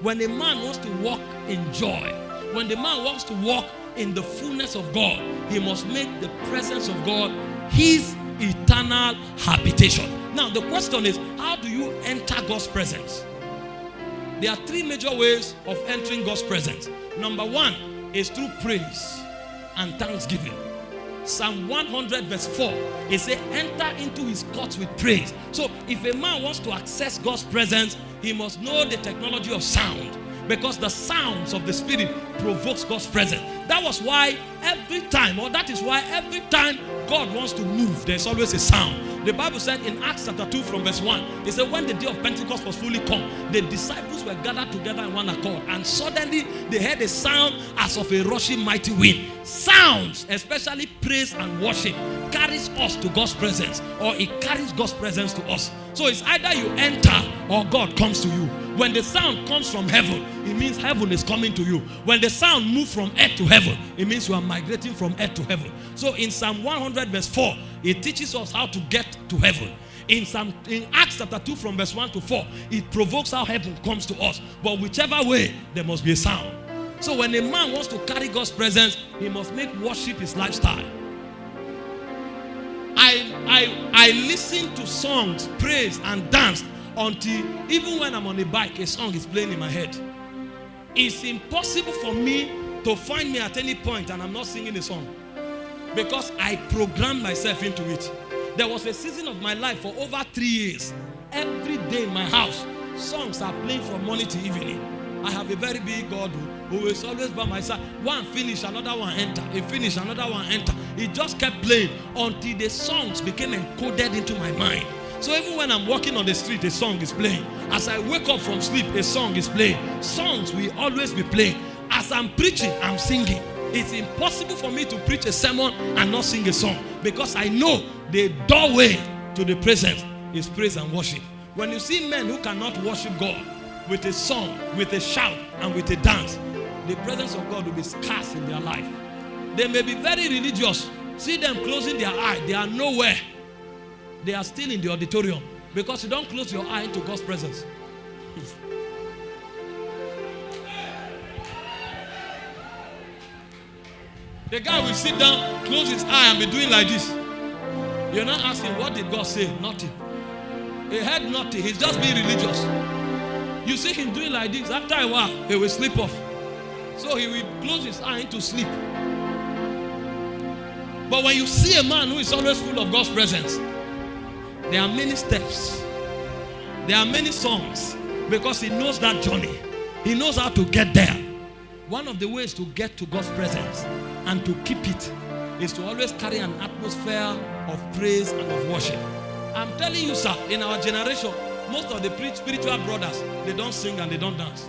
when a man wants to walk in joy, when the man wants to walk in the fullness of God, he must make the presence of God his eternal habitation. Now the question is, how do you enter God's presence? There are three major ways of entering God's presence. Number one is through praise and thanksgiving. Psalm 100 verse 4, it says, enter into his courts with praise. So if a man wants to access God's presence, he must know the technology of sound, because the sounds of the Spirit provokes God's presence. That is why every time God wants to move, there's always a sound. The Bible said in Acts chapter 2 from verse 1, it said when the day of Pentecost was fully come, the disciples were gathered together in one accord, and suddenly they heard a sound as of a rushing mighty wind. Sounds, especially praise and worship, carries us to God's presence, or it carries God's presence to us. So it's either you enter or God comes to you. When the sound comes from heaven, it means heaven is coming to you. When the sound moves from earth to heaven, it means you are migrating from earth to heaven. So in Psalm 100 verse 4, it teaches us how to get to heaven. In Acts chapter 2 from verse 1 to 4, it provokes how heaven comes to us. But whichever way, there must be a sound. So when a man wants to carry God's presence, he must make worship his lifestyle. I listen to songs, praise and dance until even when I'm on a bike, a song is playing in my head. It's impossible for me to find me at any point and I'm not singing a song, because I programmed myself into it. There was a season of my life for over 3 years. Every day in my house, songs are playing from morning to evening. I have a very big God who is always by my side. One finish, another one enter. A finish, another one enter. It just kept playing until the songs became encoded into my mind. So even when I'm walking on the street, a song is playing. As I wake up from sleep, a song is playing. Songs will always be playing. As I'm preaching, I'm singing. It's impossible for me to preach a sermon and not sing a song, because I know the doorway to the presence is praise and worship. When you see men who cannot worship God with a song, with a shout, and with a dance, the presence of God will be scarce in their life. They may be very religious. See them closing their eye. They are nowhere. They are still in the auditorium, because you don't close your eye into God's presence. The guy will sit down, close his eye, and be doing like this. You're not asking, what did God say? Nothing. He heard nothing. He's just being religious. You see him doing like this. After a while, he will sleep off. So he will close his eye into sleep. But when you see a man who is always full of God's presence, there are many steps. There are many songs, because he knows that journey. He knows how to get there. One of the ways to get to God's presence and to keep it is to always carry an atmosphere of praise and of worship. I'm telling you, sir, in our generation, most of the spiritual brothers, they don't sing and they don't dance.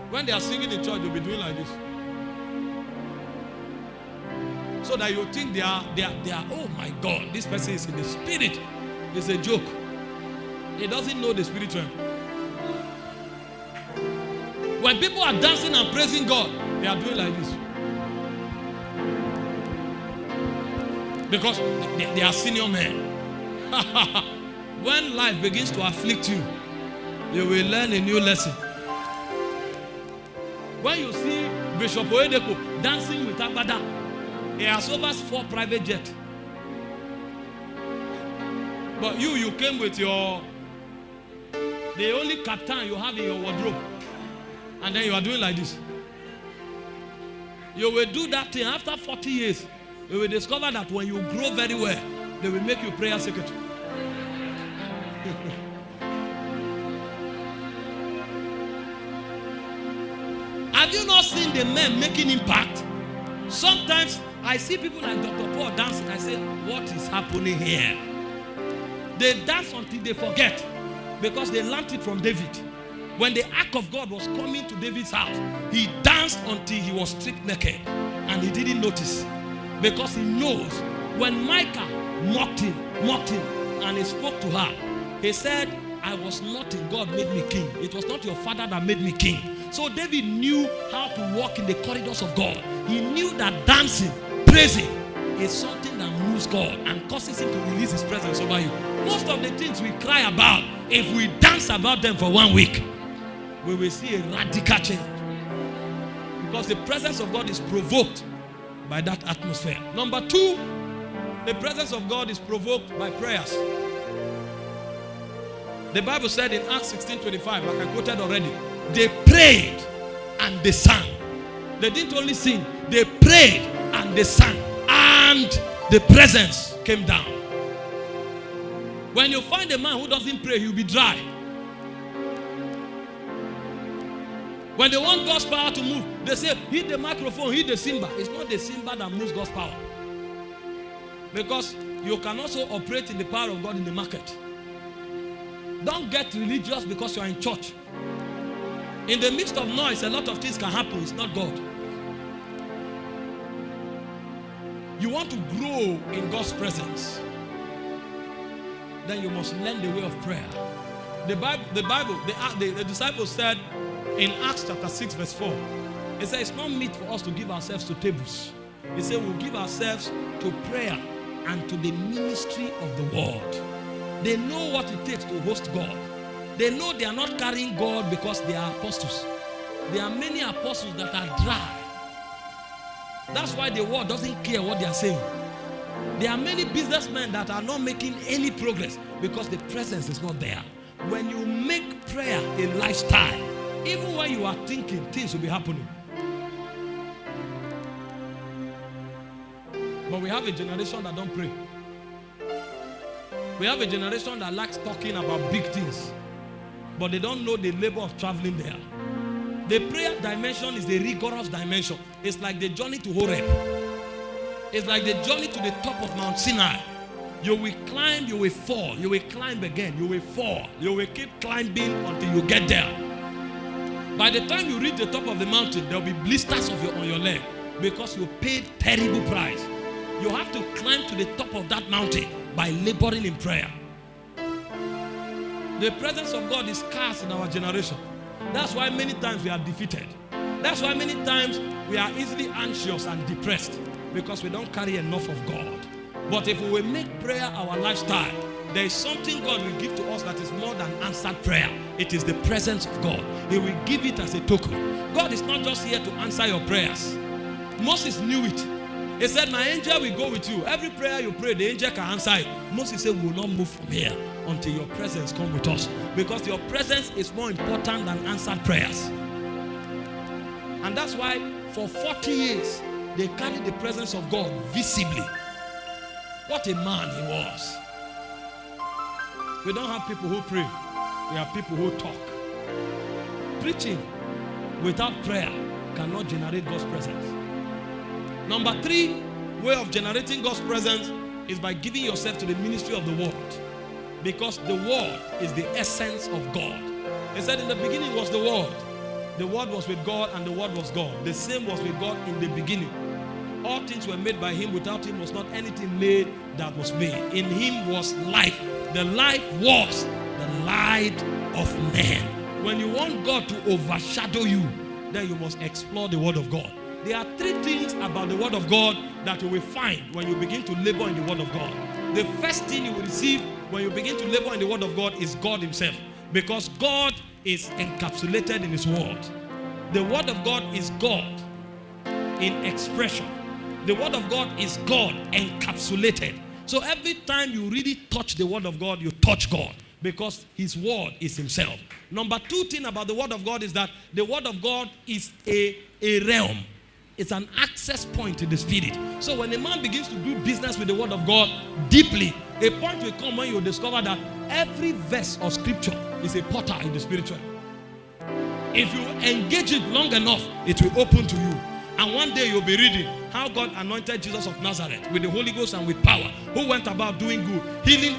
When they are singing in church, they'll be doing like this. So that you think they are, oh my God, this person is in the spirit. It's a joke. He doesn't know the spirit realm. When people are dancing and praising God, they are doing like this. Because they are senior men. When life begins to afflict you, you will learn a new lesson. When you see Bishop Oyedepo dancing with Agbada, he has over 4 private jets. But you came with the only captain you have in your wardrobe. And then you are doing like this. You will do that thing after 40 years. You will discover that when you grow very well, they will make you prayer secretary. Have you not seen the men making impact? Sometimes I see people like Dr. Paul dancing. I say, what is happening here? They dance until they forget, because they learned it from David. When the ark of God was coming to David's house, he danced until he was stripped naked, and he didn't notice, because he knows when Micah mocked him, and he spoke to her, he said, I was nothing, God made me king. It was not your father that made me king. So David knew how to walk in the corridors of God. He knew that dancing, praising is something that moves God and causes him to release his presence over you. Most of the things we cry about, if we dance about them for 1 week, we will see a radical change. Because the presence of God is provoked by that atmosphere. Number 2, the presence of God is provoked by prayers. The Bible said in Acts 16:25, like I quoted already, they prayed and they sang. They didn't only sing, they prayed and they sang. And the presence came down. When you find a man who doesn't pray, he'll be dry. When they want God's power to move, they say, hit the microphone, hit the cymbal. It's not the cymbal that moves God's power. Because you can also operate in the power of God in the market. Don't get religious because you are in church. In the midst of noise, a lot of things can happen. It's not God. You want to grow in God's presence, then you must learn the way of prayer. The disciples said in Acts chapter 6 verse 4, it said it's not meet for us to give ourselves to tables. He said we'll give ourselves to prayer and to the ministry of the word. They know what it takes to host God. They know they are not carrying God because they are apostles. There are many apostles that are dry. That's why the world doesn't care what they are saying. There are many businessmen that are not making any progress because the presence is not there. When you make prayer a lifestyle, even when you are thinking, things will be happening. But we have a generation that don't pray. We have a generation that likes talking about big things, but they don't know the labor of traveling there. The prayer dimension is the rigorous dimension. It's like the journey to Horeb. It's like the journey to the top of Mount Sinai. You will climb, you will fall. You will climb again, you will fall. You will keep climbing until you get there. By the time you reach the top of the mountain, there will be blisters on your leg because you paid terrible price. You have to climb to the top of that mountain by laboring in prayer. The presence of God is scarce in our generation. That's why many times we are defeated. That's why many times we are easily anxious and depressed, because we don't carry enough of God. But if we will make prayer our lifestyle, there is something God will give to us that is more than answered prayer. It is the presence of God. He will give it as a token. God is not just here to answer your prayers. Moses knew it. He said, my angel will go with you. Every prayer you pray, the angel can answer it. Moses said, we will not move from here until your presence comes with us. Because your presence is more important than answered prayers. And that's why for 40 years, they carried the presence of God visibly. What a man he was. We don't have people who pray. We have people who talk. Preaching without prayer cannot generate God's presence. Number 3 way of generating God's presence is by giving yourself to the ministry of the word. Because the word is the essence of God. He said in the beginning was the word. The word was with God and the word was God. The same was with God in the beginning. All things were made by him. Without him was not anything made that was made. In him was life. The life was the light of man. When you want God to overshadow you, then you must explore the word of God. There are 3 things about the word of God that you will find when you begin to labor in the word of God. The first thing you will receive when you begin to labor in the word of God is God himself. Because God is encapsulated in his word. The word of God is God in expression. The word of God is God encapsulated. So every time you really touch the word of God, you touch God. Because his word is himself. Number 2 thing about the word of God is that the word of God is a realm. It's an access point in the spirit. So when a man begins to do business with the word of God deeply, a point will come when you discover that every verse of scripture is a portal in the spiritual. If you engage it long enough, it will open to you. And one day you'll be reading how God anointed Jesus of Nazareth with the Holy Ghost and with power, who went about doing good, healing